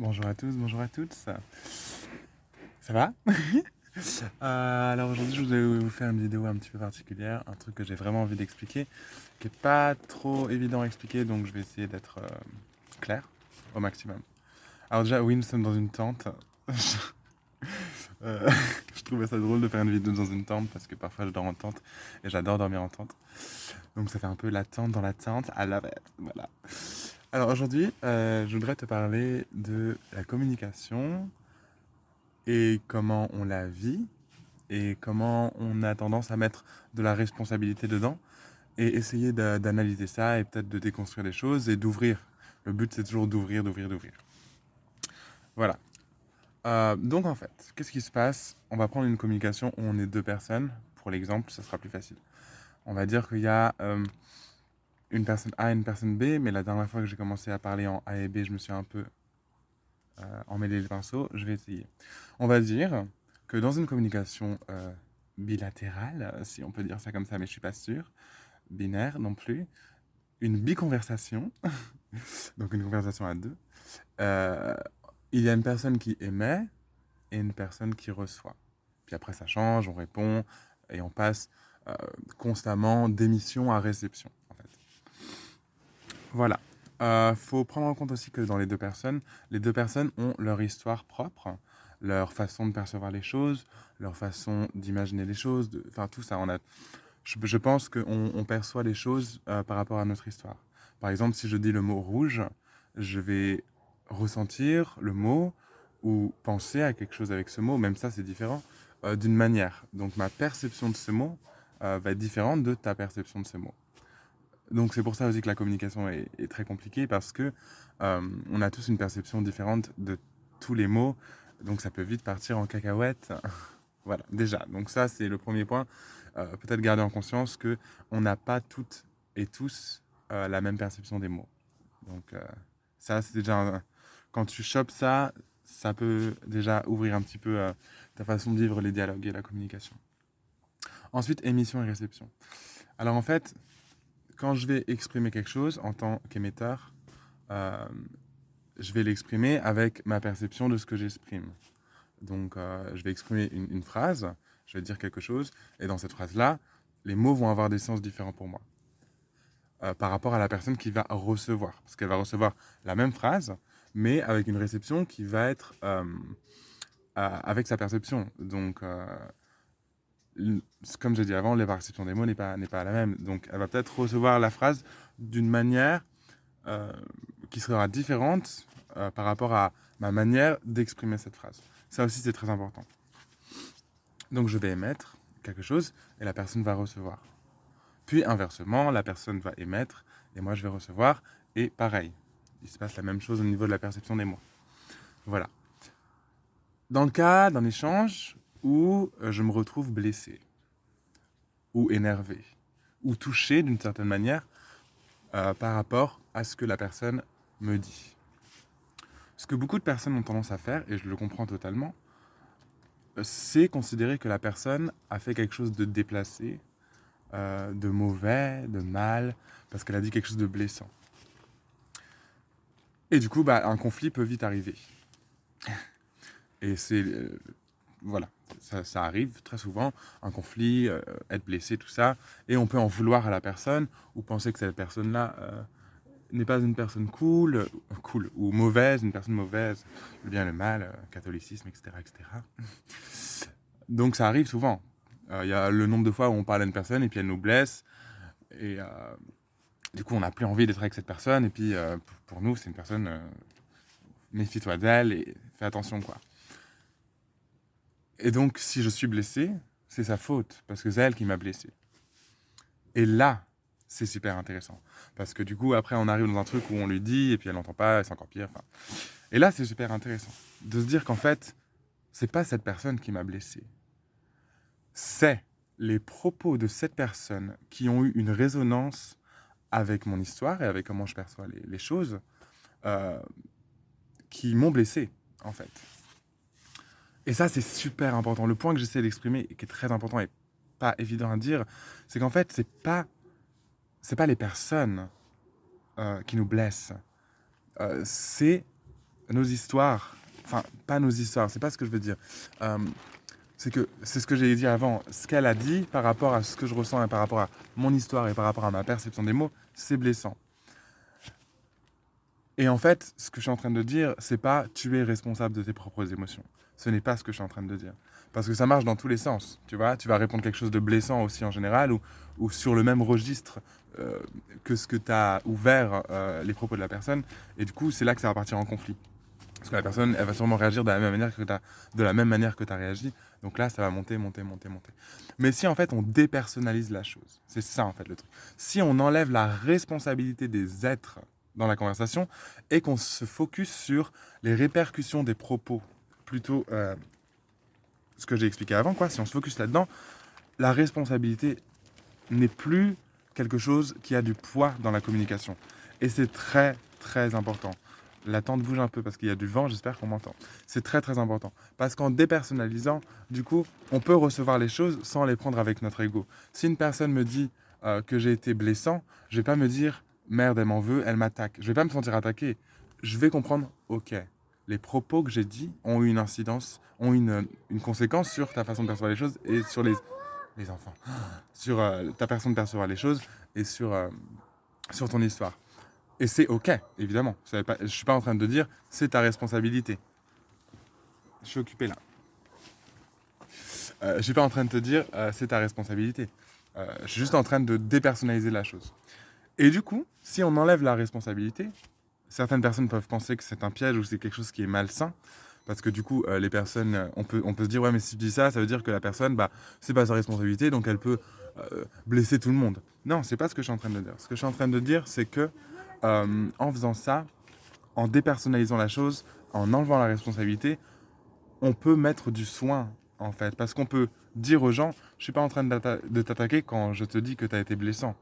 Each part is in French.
Bonjour à tous, bonjour à toutes. Ça va? Alors aujourd'hui, je voulais vous faire une vidéo un petit peu particulière, un truc que j'ai vraiment envie d'expliquer, qui est pas trop évident à expliquer, donc je vais essayer d'être clair au maximum. Alors déjà, oui, nous sommes dans une tente. Euh, je trouvais ça drôle de faire une vidéo dans une tente parce que parfois je dors en tente et j'adore dormir en tente. Donc ça fait un peu la tente dans la tente à la bête. Voilà. Alors aujourd'hui, je voudrais te parler de la communication et comment on la vit et comment on a tendance à mettre de la responsabilité dedans et essayer d'analyser ça et peut-être de déconstruire les choses et d'ouvrir. Le but, c'est toujours d'ouvrir, d'ouvrir, d'ouvrir. Voilà. Donc en fait, qu'est-ce qui se passe? On va prendre une communication où on est deux personnes. Pour l'exemple, ça sera plus facile. On va dire qu'il y a une personne A et une personne B, mais la dernière fois que j'ai commencé à parler en A et B, je me suis un peu emmêlé les pinceaux. Je vais essayer. On va dire que dans une communication bilatérale, si on peut dire ça comme ça, mais je suis pas sûr, binaire non plus, une biconversation, donc une conversation à deux, euh, il y a une personne qui émet et une personne qui reçoit. Puis après ça change, on répond et on passe euh, constamment d'émission à réception. En fait. Voilà. Faut prendre en compte aussi que dans les deux personnes ont leur histoire propre, leur façon de percevoir les choses, leur façon d'imaginer les choses, enfin tout ça. Je pense qu'on perçoit les choses par rapport à notre histoire. Par exemple, si je dis le mot rouge, je vais ressentir le mot ou penser à quelque chose avec ce mot, même ça c'est différent, d'une manière. Donc ma perception de ce mot va être différente de ta perception de ce mot. Donc c'est pour ça aussi que la communication est très compliquée parce que on a tous une perception différente de tous les mots, donc ça peut vite partir en cacahuète. Voilà, déjà. Donc ça c'est le premier point. Peut-être garder en conscience que on n'a pas toutes et tous la même perception des mots. Donc ça c'est déjà quand tu chopes ça, ça peut déjà ouvrir un petit peu ta façon de vivre les dialogues et la communication. Ensuite, émission et réception. Alors en fait, quand je vais exprimer quelque chose en tant qu'émetteur, euh, je vais l'exprimer avec ma perception de ce que j'exprime. Donc, je vais exprimer une phrase, je vais dire quelque chose, et dans cette phrase-là, les mots vont avoir des sens différents pour moi par rapport à la personne qui va recevoir. Parce qu'elle va recevoir la même phrase, mais avec une réception qui va être avec sa perception. Donc, comme j'ai dit avant, la perception des mots n'est pas la même. Donc, elle va peut-être recevoir la phrase d'une manière euh, qui sera différente par rapport à ma manière d'exprimer cette phrase. Ça aussi, c'est très important. Donc, je vais émettre quelque chose et la personne va recevoir. Puis, inversement, la personne va émettre et moi, je vais recevoir. Et pareil, il se passe la même chose au niveau de la perception des mots. Voilà. Dans le cas d'un échange où je me retrouve blessé, ou énervé, ou touché d'une certaine manière par rapport à ce que la personne me dit. Ce que beaucoup de personnes ont tendance à faire, et je le comprends totalement, c'est considérer que la personne a fait quelque chose de déplacé, de mauvais, de mal, parce qu'elle a dit quelque chose de blessant. Et du coup, bah, un conflit peut vite arriver. Et c'est... voilà, ça arrive très souvent, un conflit, être blessé, tout ça, et on peut en vouloir à la personne, ou penser que cette personne-là n'est pas une personne cool, ou mauvaise, une personne mauvaise, le bien, le mal, catholicisme, etc., etc. Donc ça arrive souvent. Il y a le nombre de fois où on parle à une personne et puis elle nous blesse. Et du coup, on n'a plus envie d'être avec cette personne. Et puis, pour nous, c'est une personne, méfie-toi d'elle et fais attention, quoi. Et donc, si je suis blessé, c'est sa faute, parce que c'est elle qui m'a blessé. Et là, c'est super intéressant. Parce que du coup, après, on arrive dans un truc où on lui dit, et puis elle n'entend pas, et c'est encore pire. Enfin. Et là, c'est super intéressant. De se dire qu'en fait, c'est pas cette personne qui m'a blessé. C'est les propos de cette personne qui ont eu une résonance avec mon histoire et avec comment je perçois les choses euh, qui m'ont blessé, en fait. Et ça, c'est super important. Le point que j'essaie d'exprimer, et qui est très important et pas évident à dire, c'est qu'en fait, c'est pas les personnes qui nous blessent. C'est nos histoires, enfin, pas nos histoires, c'est pas ce que je veux dire. Euh, c'est ce que j'ai dit avant. Ce qu'elle a dit par rapport à ce que je ressens et par rapport à mon histoire et par rapport à ma perception des mots, c'est blessant. Et en fait, ce que je suis en train de dire, c'est pas tu es responsable de tes propres émotions. Ce n'est pas ce que je suis en train de dire. Parce que ça marche dans tous les sens. Tu vois, tu vas répondre quelque chose de blessant aussi en général ou sur le même registre euh, que ce que tu as ouvert les propos de la personne. Et du coup, c'est là que ça va partir en conflit. Parce que la personne, elle va sûrement réagir de la même manière que tu as réagi. Donc là, ça va monter, monter, monter, monter. Mais si en fait on dépersonnalise la chose, c'est ça en fait le truc. Si on enlève la responsabilité des êtres dans la conversation et qu'on se focus sur les répercussions des propos, plutôt ce que j'ai expliqué avant, quoi, si on se focus là-dedans, la responsabilité n'est plus quelque chose qui a du poids dans la communication. Et c'est très, très important. La tente bouge un peu parce qu'il y a du vent, j'espère qu'on m'entend. C'est très très important. Parce qu'en dépersonnalisant, du coup, on peut recevoir les choses sans les prendre avec notre ego. Si une personne me dit que j'ai été blessant, je vais pas me dire merde, elle m'en veut, elle m'attaque. Je vais pas me sentir attaqué. Je vais comprendre, ok, les propos que j'ai dit ont eu une incidence, ont une conséquence sur ta façon de percevoir les choses et sur les enfants, sur ta façon de percevoir les choses et sur ton histoire. Et c'est ok, évidemment. Je ne suis pas en train de dire c'est ta responsabilité. Je suis occupé là. Je ne suis pas en train de te dire c'est ta responsabilité. Je suis juste en train de dépersonnaliser la chose. Et du coup, si on enlève la responsabilité, certaines personnes peuvent penser que c'est un piège ou c'est quelque chose qui est malsain. Parce que du coup, les personnes, on peut se dire, ouais, mais si tu dis ça, ça veut dire que la personne, bah, c'est pas sa responsabilité, donc elle peut blesser tout le monde. Non, c'est pas ce que je suis en train de dire. Ce que je suis en train de dire, c'est que en faisant ça, en dépersonnalisant la chose, en enlevant la responsabilité, on peut mettre du soin, en fait. Parce qu'on peut dire aux gens, je suis pas en train de t'attaquer quand je te dis que tu as été blessant.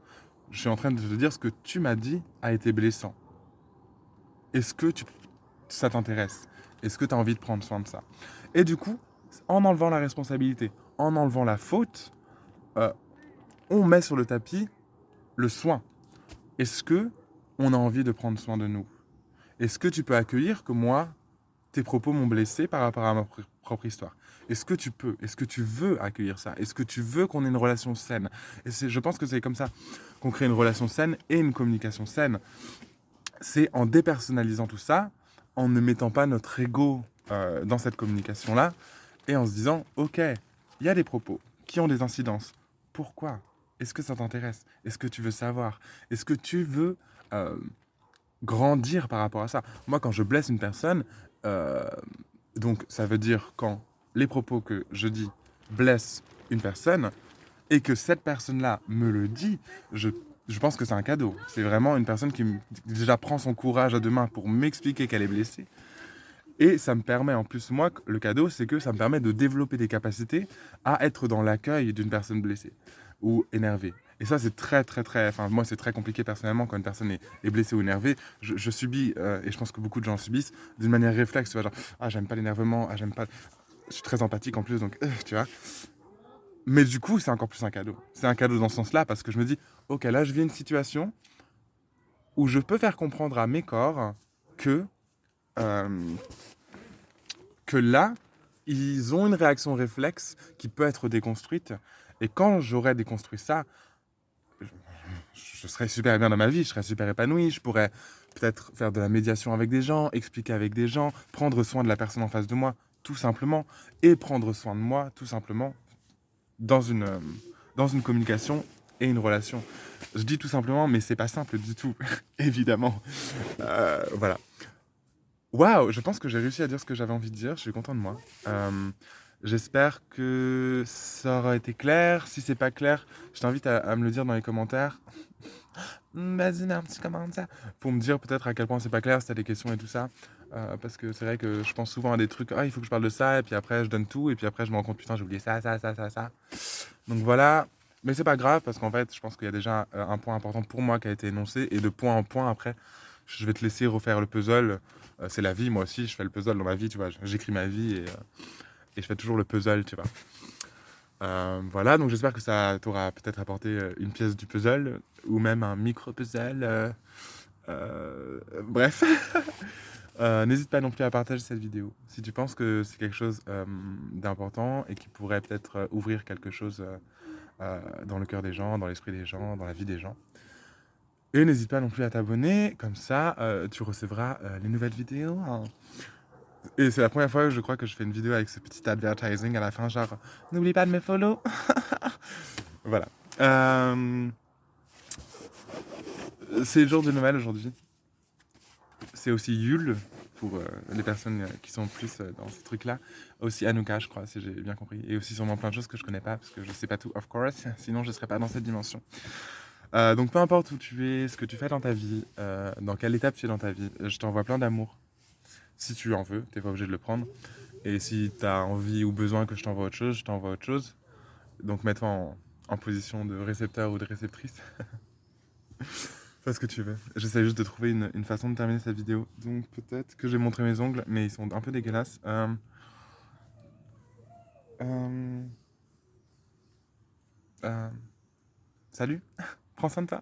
Je suis en train de te dire ce que tu m'as dit a été blessant. Est-ce que ça t'intéresse? Est-ce que tu as envie de prendre soin de ça? Et du coup, en enlevant la responsabilité, en enlevant la faute, euh, on met sur le tapis le soin. Est-ce que on a envie de prendre soin de nous? Est-ce que tu peux accueillir que moi, tes propos m'ont blessé par rapport à ma propre histoire? Est-ce que tu peux? Est-ce que tu veux accueillir ça? Est-ce que tu veux qu'on ait une relation saine? Et je pense que c'est comme ça qu'on crée une relation saine et une communication saine. C'est en dépersonnalisant tout ça, en ne mettant pas notre ego dans cette communication-là, et en se disant, ok, il y a des propos qui ont des incidences. Pourquoi? Est-ce que ça t'intéresse? Est-ce que tu veux savoir? Est-ce que tu veux euh, grandir par rapport à ça? Moi, quand je blesse une personne, euh, donc ça veut dire quand les propos que je dis blessent une personne, et que cette personne-là me le dit, je pense que c'est un cadeau. C'est vraiment une personne qui déjà prend son courage à deux mains pour m'expliquer qu'elle est blessée. Et ça me permet, en plus, moi, le cadeau, c'est que ça me permet de développer des capacités à être dans l'accueil d'une personne blessée ou énervée. Et ça, c'est très, très, très... Enfin, moi, c'est très compliqué personnellement quand une personne est blessée ou énervée. Je subis, et je pense que beaucoup de gens subissent, d'une manière réflexe, tu vois, genre, ah, j'aime pas l'énervement, ah, j'aime pas... Je suis très empathique en plus, donc, tu vois. Mais du coup, c'est encore plus un cadeau. C'est un cadeau dans ce sens-là parce que je me dis, ok, là, je vis une situation où je peux faire comprendre à mes corps que, euh, que là, ils ont une réaction réflexe qui peut être déconstruite. Et quand j'aurai déconstruit ça, je serai super bien dans ma vie, je serai super épanoui, je pourrais peut-être faire de la médiation avec des gens, expliquer avec des gens, prendre soin de la personne en face de moi, tout simplement, et prendre soin de moi, tout simplement, dans une communication et une relation. Je dis tout simplement, mais c'est pas simple du tout, évidemment. Voilà. Waouh, je pense que j'ai réussi à dire ce que j'avais envie de dire. Je suis content de moi. J'espère que ça aura été clair. Si c'est pas clair, je t'invite à me le dire dans les commentaires. Vas-y, mets un petit commentaire pour me dire peut-être à quel point c'est pas clair, si t'as des questions et tout ça. Parce que c'est vrai que je pense souvent à des trucs, ah, il faut que je parle de ça, et puis après je donne tout, et puis après je me rends compte, putain, j'ai oublié ça, ça, ça, ça, ça. Donc voilà, mais c'est pas grave, parce qu'en fait, je pense qu'il y a déjà un point important pour moi qui a été énoncé, et de point en point, après, je vais te laisser refaire le puzzle. C'est la vie, moi aussi, je fais le puzzle dans ma vie, tu vois, j'écris ma vie, et je fais toujours le puzzle, tu vois. Voilà, donc j'espère que ça t'aura peut-être apporté une pièce du puzzle, ou même un micro-puzzle. Bref. N'hésite pas non plus à partager cette vidéo. Si tu penses que c'est quelque chose d'important et qui pourrait peut-être ouvrir quelque chose dans le cœur des gens, dans l'esprit des gens, dans la vie des gens. Et n'hésite pas non plus à t'abonner, comme ça tu recevras les nouvelles vidéos. Et c'est la première fois que je crois que je fais une vidéo avec ce petit advertising à la fin, genre n'oublie pas de me follow. Voilà. C'est le jour de Noël aujourd'hui. C'est aussi Yule pour les personnes qui sont plus dans ces trucs-là. Aussi Hanouka, je crois, si j'ai bien compris. Et aussi sûrement plein de choses que je connais pas, parce que je sais pas tout, of course. Sinon, je serais pas dans cette dimension. Donc peu importe où tu es, ce que tu fais dans ta vie, dans quelle étape tu es dans ta vie, je t'envoie plein d'amour. Si tu en veux, t'es pas obligé de le prendre. Et si tu as envie ou besoin que je t'envoie autre chose, je t'envoie autre chose. Donc mets-toi en position de récepteur ou de réceptrice. Fais ce que tu veux. J'essaie juste de trouver une façon de terminer cette vidéo. Donc peut-être que j'ai montré mes ongles, mais ils sont un peu dégueulasses. Euh, Salut, prends soin de toi.